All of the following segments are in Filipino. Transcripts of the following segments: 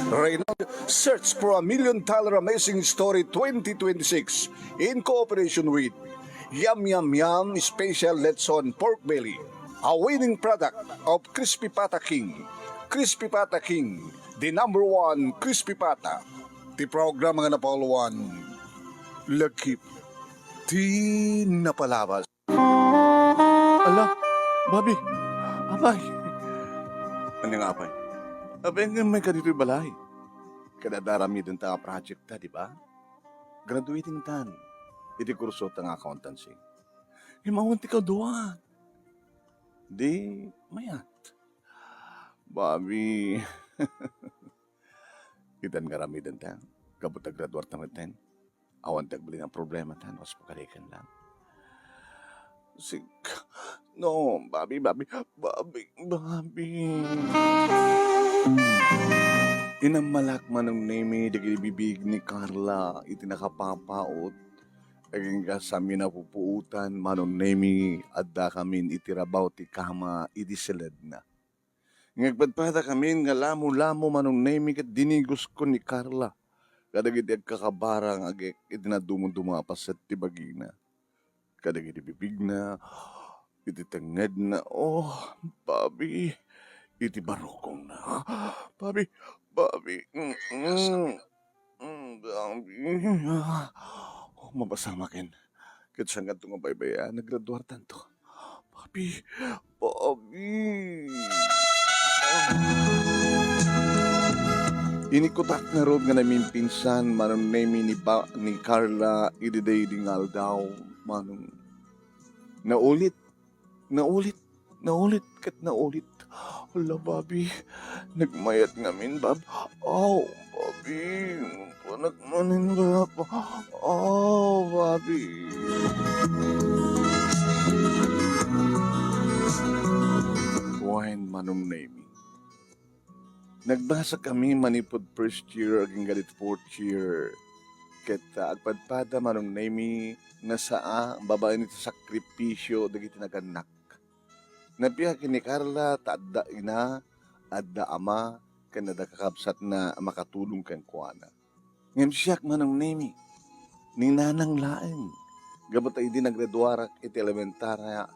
Reynolds Search for a Million Dollar Amazing Story 2026 in cooperation with Yum Yum Yum Special Letson Pork Belly, a winning product of Crispy Pata King. Crispy Pata King, the number one Crispy Pata. Ti program nga napauluan, lagkip, di napalabas. Ala, Bobby, abay. Ano nga apay? Abay nga may kadito'y balay. Kadadarami din ta project ta, di ba? Graduating tan. Iti kurso ta nga accountancy. Himawanti ka doon. Di, mayat. Bobby, itan nga rami din ta. Kabut na graduate naman ten. Awan tagbali ng problema tan. Was pakalikan lang. Sig... No, Bobby. Inamalak man ng name dagiti bibig ni Carla iti nakapapaot aging kasami na pupuutan manong name adda kamin iti rabaw ti kama iti silid na. Ngagpadpada kamin nga lamo-lamo manong name kat dinigos ko ni Carla kadagiti agkakabarang agik iti nadumong-dumapas at ti bagina. Kadagiti bibig na iti tenged na Bobby iti barokong na. Bobby. Bobby. Mabasama ken. Ket sangat nga baybaya naggraduar tanto. Bobby. Inikutak na rod nga namin pinsan manong name ni Carla ididay dingal daw manong naulit ket naulit. Hala, Bobby. Nagmayat ngamin, Bob. Bobby. Panagmanin, Bob. Bobby. Wine manong naming. Nagbasa kami manipod first year aging galit fourth year. Ket agpadpada manong naming nasa babae nito sakripisyo dagiti naganak. Napiya kini Carla taadda ina adda ama kanada kakabsat na makatulong kang kuana. Ngem siyak manong nemi ning nanang laeng. Gabot ay di naggraduarak iti elementarya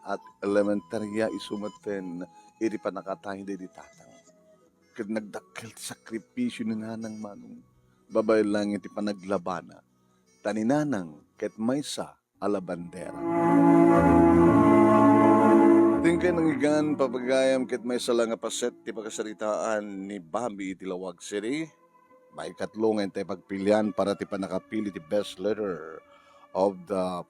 isumaten iti panakatahin di tatang. Kad nagdakkel sakripisyo ni nanang manong babay lang iti panaglabana. Taninanang ket maysa ala bandera. Tingkay nang igan papagayam ket may sala nga paset ti pagkasaritaan ni Bobby iti Lawag City. May katlungan tayo pagpilian para ti panakapili ti best letter of the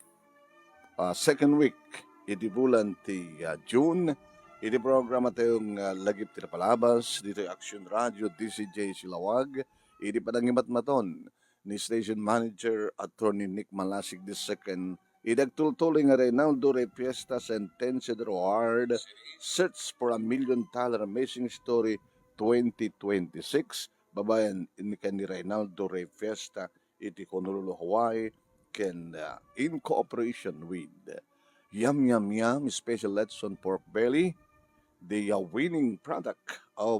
second week iti bulan ti June. Iti programa tayong lagip ti palabas dito Action Radio DCJ Silawag. Iti padangimat maton ni Station Manager Attorney Nick Malasig II. Idagtultuloy nga Reynaldo Rey Fiesta Sentenced Award Search for a Million Dollar Amazing Story 2026. Babayan ni Reynaldo Rey Fiesta iti Honolulu, Hawaii ken in cooperation with Yum Yum Yum Special Letson Pork Belly, the winning product of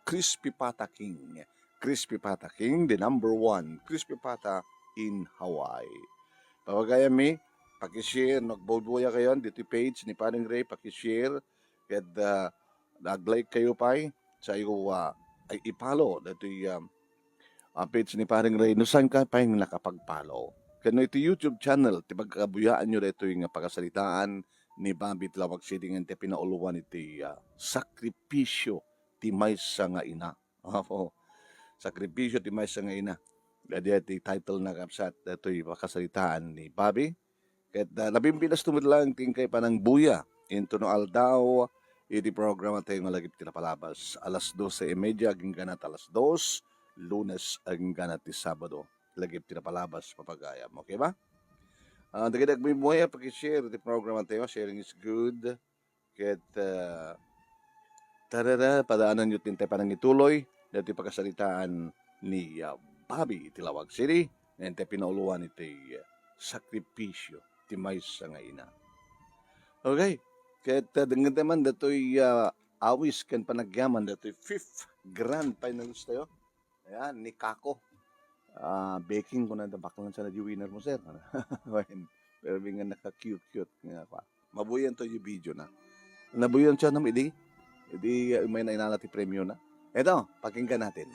Crispy Pata King. Crispy Pata King, the number one Crispy Pata in Hawaii. Pagkaya mi, pakishare, nagbobuya kayo dito page ni Paring Ray, pakishare, at nag-like kayo pa sa iyo ay ipalo dito page ni Paring Ray. Nusan ka pa yung nakapag-follow. Kano ito YouTube channel, ti pagkabuyaan nyo dito yung pagkasalitaan ni Bobby Lawag City ng ti pinauluan iti sakripisyo ti maysa nga ina. Sakripisyo ti maysa nga ina. Dadi iti title na kapsat ito yung pakasalitaan ni Bobby. Ket labimpinas tumidlang tingkay panang buya into no aldaw iti programa tayo nga lagip tinapalabas. Alas 12:30 aging ganat alas 2, Lunes aging ganat ti Sabado. Lagip tinapalabas papagayam. Okay ba? Dagidag may buhay pag-share iti programa tayo. Sharing is good. Ket padaanan nyo tintay panang ituloy dati pagkasalitaan ni Bobby iti Lawag City. Nente pinauluan iti sakripisyo ti maysa nga ina. Okay. Kaya dengan teman dato'y awis kan panagyaman dato'y 5th grand finalist tayo. Ayan, ni Kako. Baking ko na baklan sa na winner mo, sir. Pero nga naka-cute-cute nga pa. Mabuyan to yung video na. Nabuyan siya ng idi. Idi may nainalati premyo na. Eto, pakinggan natin.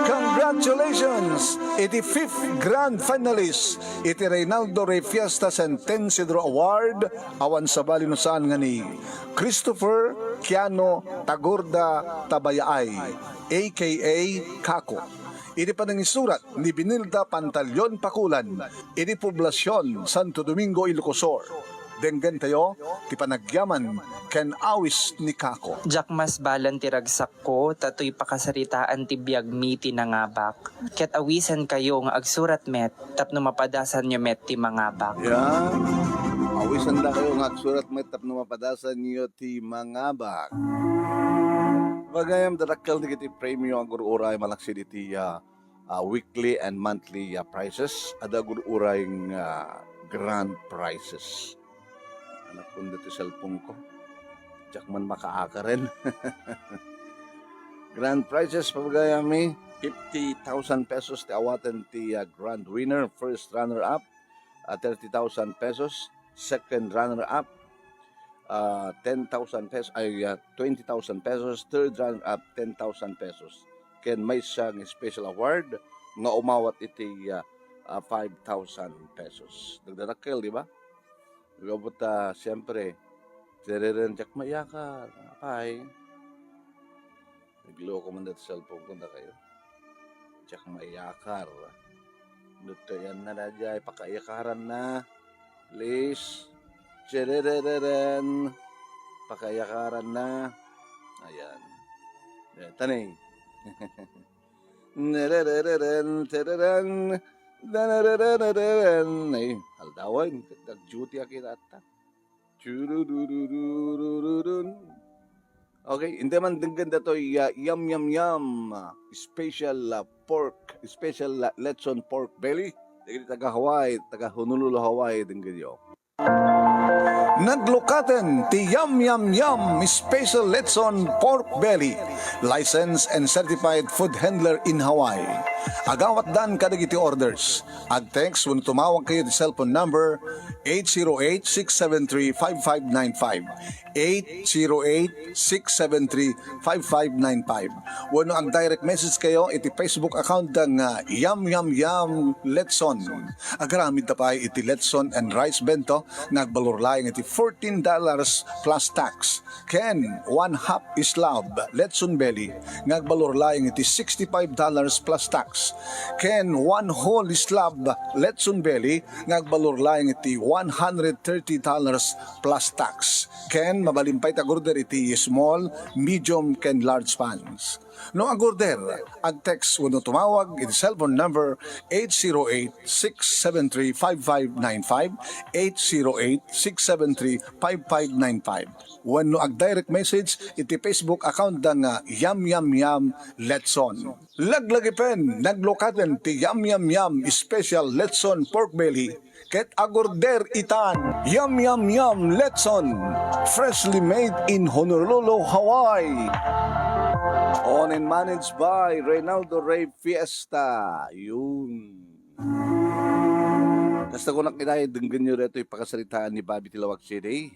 Congratulations! Iti 5th grand finalist iti Reynaldo Rey Fiesta Sentencedro Award awan sa bali no saan nga ni Christopher Kiano Tagorda Tabayay aka Kako. Iti panangisurat ni Binilda Pantalyon Pakulan iti Poblasyon Santo Domingo, Ilocosur. Denggan tayo, ti panagyaman, ken awis ni Kako. Jakmas balan ti ragsak ko, tatoy pakasaritaan ti biyag mi ti nangabak. Ket awisan kayo nga agsurat met, tapno mapadasan nyo met ti mangabak. Yan. Awisan na kayo nga agsurat met tapno mapadasan niyo ti mangabak. Bagayam darakal ni kiti premyo ang gururay malaksid iti weekly and monthly prices. Ada gururay grand prizes. Anak ko dito cellphone ko. Diyak man makaaka rin. Grand prizes pabagayami. 50,000 pesos ti awatan ti grand winner. First runner-up. 30,000 pesos. Second runner-up. 10,000 pesos. 20,000 pesos. Third runner-up. 10,000 pesos. Ken may siyang special award nga umawat iti 5,000 pesos. Nagdarakil, di ba? Gabot siyempre, siririn jak mayakar, apay. Nagloko man dito sa cellphone ko na kayo. Jak mayakar. Dito yan na nadya, pakayakaran na. Please. Siririn. Pakayakaran na. Ayan. Tanay. Niriririn, tiririn. Ay, haldawan, nag-duty akita ata. Okay, hindi man ganda to yum yum yum special pork, special lechon pork belly. Taga Hawaii, taga Honolulu, Hawaii din ganyo. Naglukaten ti Yum Yum Yum Special Lechon Pork Belly, licensed and certified food handler in Hawaii. Agawat dan kadagiti orders. Ag-text when tumawag kayo di cellphone number 808-673-5595. 808-673-5595. Wano ang direct message kayo iti Facebook account ng Yum Yum Yum Letson. Agaramid na pa iti Letson and Rice Bento nagbalurlayang iti $14 plus tax. Ken, 1/2 islab Letson Belly nagbalurlayang iti $65 plus tax. Ken, 1 whole slab Letson Belly nagbalurlayang iti $130 plus tax. Ken, mabalimpay tagorder iti small, medium, ken large pans. No agorder, ag-text wano tumawag iti cellphone number 808-673-5595, 808-673-5595. Wano ag-direct message iti Facebook account ng Yum Yum Yum Letson. Laglagipen, naglokaten ti Yum Yum Yum Special Letson Pork Belly. Ket agorder itan, Yum Yum Yum Letson, freshly made in Honolulu, Hawaii. Owned and managed by Reynaldo Rey Fiesta. Yun. Kasta ko nakinaya denggan nyo reto ipakasalitaan ni Bobby Tilawag City.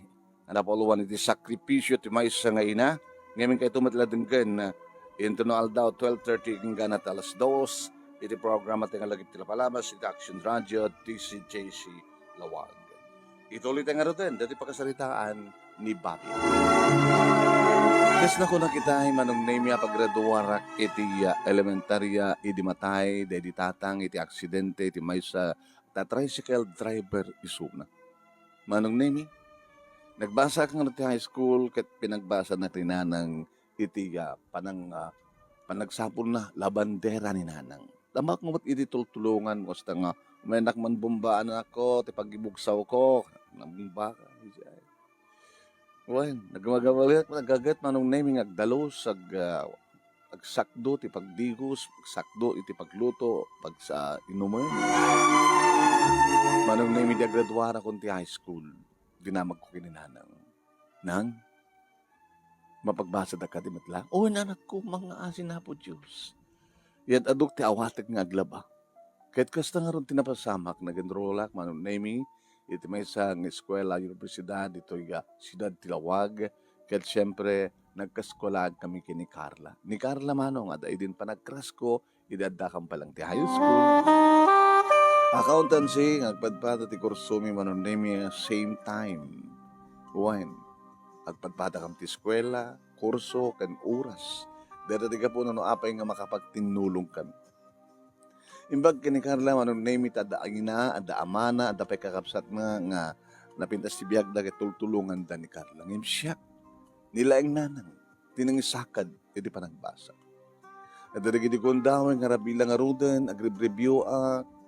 Napoluan iti sakripisyo ti may sa ngaina. Ngayon kayo tumatila denggan into no aldaw 12:30 hinggan at alas 2. Iti programa tinga lagi tila palabas iti Action Radio TCJC Lawag. Ituloy tinga roten dati pakasalitaan ni Bobby. Kes na ko nakita manong name paggraduarak iti elementarya iti matay dedi tatang iti aksidente iti may sa tricycle driver isuna. Manong name nagbasa ka nga high school ket pinagbasa na tinanang iti panagsapol na labandera ni nanang. Tamak mo iti tultulungan ko sa nga umenak man bumbaan ako ti pagibugsaw ko nabumba ka. Well, nagmagawalit nagagat manong naming agdalos agsakdo ti pagdigos, agsakdo iti pagluto pag sa inuman. Manong naming graduara kon ti high school, dinamag ko kininanang. Nang mapagbasa da ka di matla. O nanak ko mga asin na po Diyos. Yat aduk ti awatag nga aglaba. Kahit kasta nga ron tinapasamak, nag-enrollak, manong naming, iti may isang eskwela, universidad, ito yung Siyudad Tilawag. Kahit siyempre, nagkaskolaan kami kini Carla. Ni Carla manong, at ay din pa nagkrasko, idadakam pa lang ti high school. Accountancy, agpadpada ti kursumi manong naming same time. Wine. Agpadpada kam ti eskwela, kurso, kan oras. Dada ka po no apay nga makapagtinulong kami. Imbag kini Carla manong name it ada angina, ada amana, ada pay kakapsat nga napintas ti biag da tultulungan da ni Carla. Ngim siya nila ang nanang tinangisakad iti panagbasa. At dagi di kondawin nga rabila nga ruden, agrib-review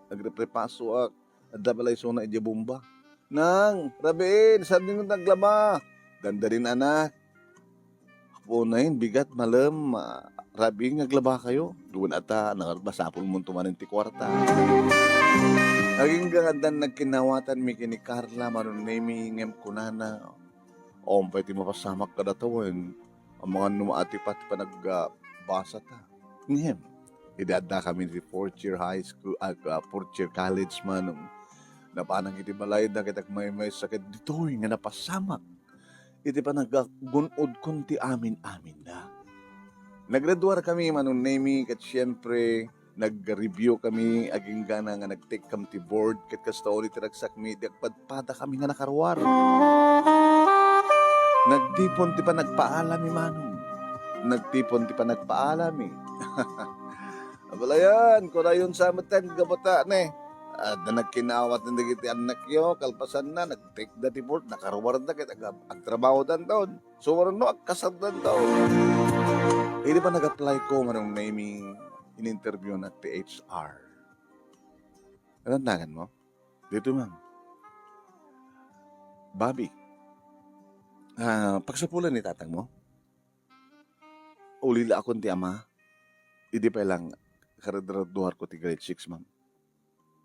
agriprepaso ada balay so na iti bomba. Nang, rabiin, sabi nga naglama. Ganda rin anak. Punayin, bigat, malam, rabi nga glaba kayo. Doon ata, nakarbasapon mo tumanin ti kwarta. Naging gandan nagkinawatan mi kini Carla, manon name ngem kunana. O, pwede mapasamak ka datawan. Ang mga numaati pati pa nagbasa ta. Ngem, idada kami di fourth year high school, fourth year college manong. Napanang iti balay na kita may sakit dito nga napasamak. Iti pa nagagunod kunti amin-amin na. Naggraduar kami manong name kat siyempre nag-review kami aging gana nga nag-take kam ti board kat kasta ulit ragsak mi agpadpada kami nga nakarwar. Nagtipon ti pa nagpaalam mi manong. Nagtipon ti pa nagpaalam mi. Abalayan, kuna yun sa matan gabata ne. Na nagkinawat ng dagiti anak yo, kalpasan na, nag-take the report, nakaruwar na kita, agtrabaho dan taon. So, waran no, agkasad dan taon. Hindi pa nag-apply ko, manong naming in-interview na THR. Anong tangan mo? Dito, ma'am. Bobby, pagsapulan ni tatang mo, ulila akong ti ama, hindi pa lang karadraduhar ko ti grade 6, ma'am.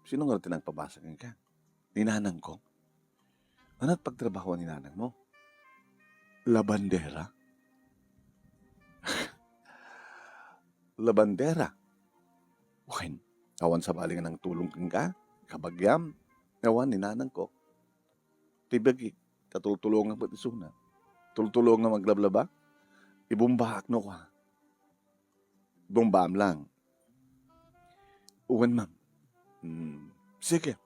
Sino nga tinang pabasa ka? Ninanang ko. Ano't pagtrabaho ni nanang mo? Labandera? Labandera? Wen, awan sa balingan ng tulong ka? Kabagyam? Awan ni nanang ko. Tibagi, tatultulungan po isuna. Tultulungan maglablaba? Ibumbahak no ka. Bumbam lang. Uwan, ma'am. Sige.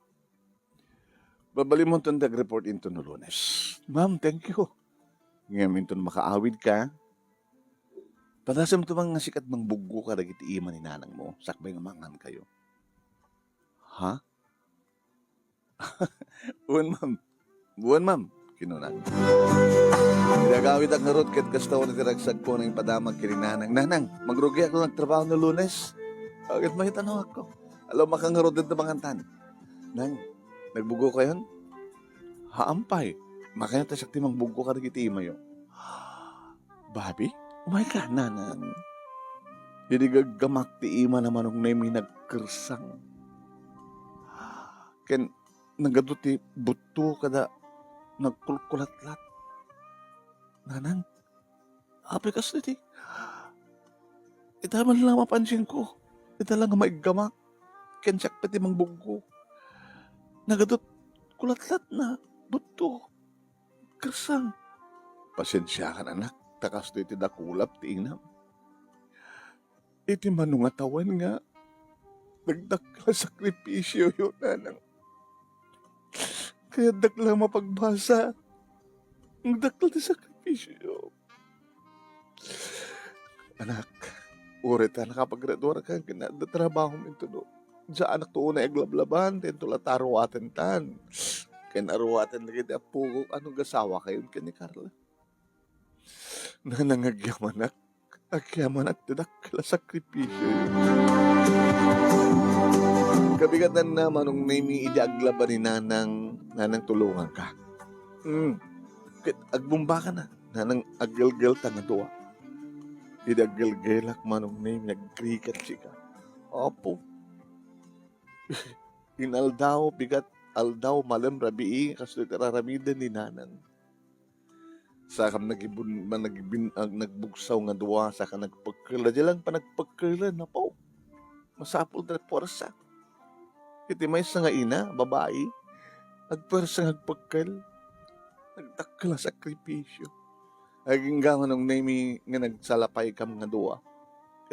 Babali mo itong report into no Lunes. Ma'am, thank you. Ngayon ito makaawid ka. Padasam ito mga sikat mang bugo ka dagiti ima ni nanang mo. Sakbay nga mangan kayo. Ha? Buwan, ma'am. Kinunan. Pinagawid ang narot kat kastaw na tiragsag ko ng padamag kininanang. Nanang, magrugi ako nagtrabaho no Lunes. Agad may tanong ako. Alam, makangarod din na mangantan. Nang, nagbugo ka yun? Haampay. Makanya tayo sakti mang bugo ka nagiti ima yun. Babi? Oh my God, nanang. Hindi gagamak ti ima naman nung naimi nagkersang. Ken, nagado ti buto kada nagkulkulat-lat. Nanang, api kas ti. Ita man lang mapansin ko. Ita lang maigamak. Kensak pati mang bugo. Nagadot kulatlat na buto. Kersang. Pasensya ka anak. Takas to iti dakulap ti inam. Iti manungatawan nga. Nagdakla sakripisyo yun nanang. Kaya dakla mapagbasa. Nagdakla ti sakripisyo. Anak, urit na nakapaggraduar ka. Kinadatrabaho mo ito no. Diyan anak to una eglablaban, tento lataruwaten tan. Kinaruwaten na kita po, anong gasawa kayo ka ni Carla? Nanangagyaman agyaman tidak kala sakripisyo. Kabigatan na manong nami idiaglaban ni nanang tulungan ka. Agbumba ka na, nanang agalgal ta nga doa. Idagalgalak manong nami, nagkrikat siya. Opo. Inaldaw, bigat, aldaw, malam, rabii, kaso tararamidan ni nanang. Sa kam nagbugsaw nga duwa, sa ka nagpagkala. Di lang pa nagpagkala na po. Masapol na puwersa. Iti may sa nga ina, babae, nagpuwersa nga nagpagkal. Nagdakkel ang sakripisyo. Aging gangan ng nami nga nagsalapay kam nga duwa.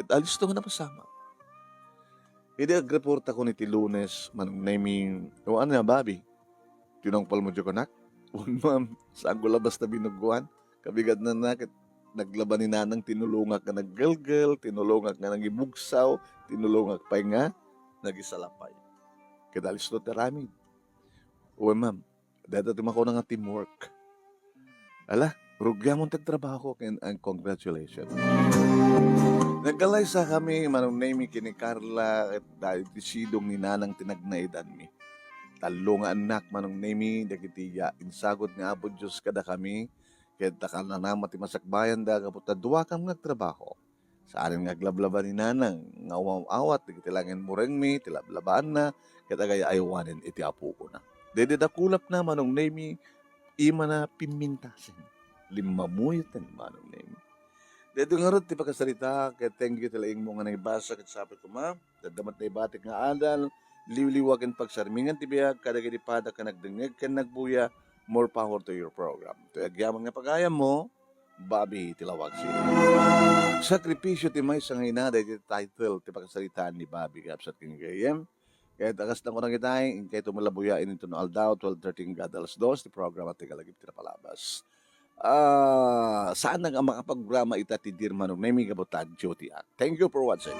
At alis to nga napasama. Hindi agreporta ko ni ti Lunes, manong nami, o ano na, Bobby? Tinong pal mo dyan ko, nak? Un, ma'am, saan ko labas na binuguan? Kabigat na nakit, naglaban ni nanang tinulungak nga naggelgel, tinulungak nga nagibugsaw, tinulungak pa nga, nagisalapay. Kadalis to teramid. Uwe, ma'am, dito timako na nga teamwork. Ala, rugya mong tagtrabaho and congratulations. Nagkalay sa kami, manong name kini Carla, at dahil tisidong ni nanang tinagnaidan mi. Talo nga anak, manong name, dagitiya, insagod nga abod Diyos kada kami, kaya takal na naman ti masakbayan da, kaputa duwa kam nagtrabaho. Sa arin nga glablaban ni nanang, nga umawat, tigitilangin mo rin mi, tilablabaan na, kaya tagay ayawanin iti apo ko na. Dede da kulap na, manong name, ima na pimintasin. Limamuyatan, manong name. Dito nga rin, ti pagkasalita, kaya thank you talaing mo nga naibasa, kat sabi ko, ma'am, dadamat na ibatik nga adal, liwliwagan pagsarmingan, tibiyag, kadagadipada ka nagdengeg, ka nagbuya, more power to your program. Ito agyaman nga pagayam mo, Bobby Tilawag City. Sakripisyo ti may sa ngayon na, dahil title, ti pagkasalitaan ni Bobby Kapsat King Gayem. Kaya takas na ko nang kitay, kaya tumalabuyain ito no Aldao, 12:13 Gadalas 2, ti program at tigalagip tinapalabas. Saan nga makapagprograma ita ti Dirman may migabotag Jyoti Act. Thank you for watching.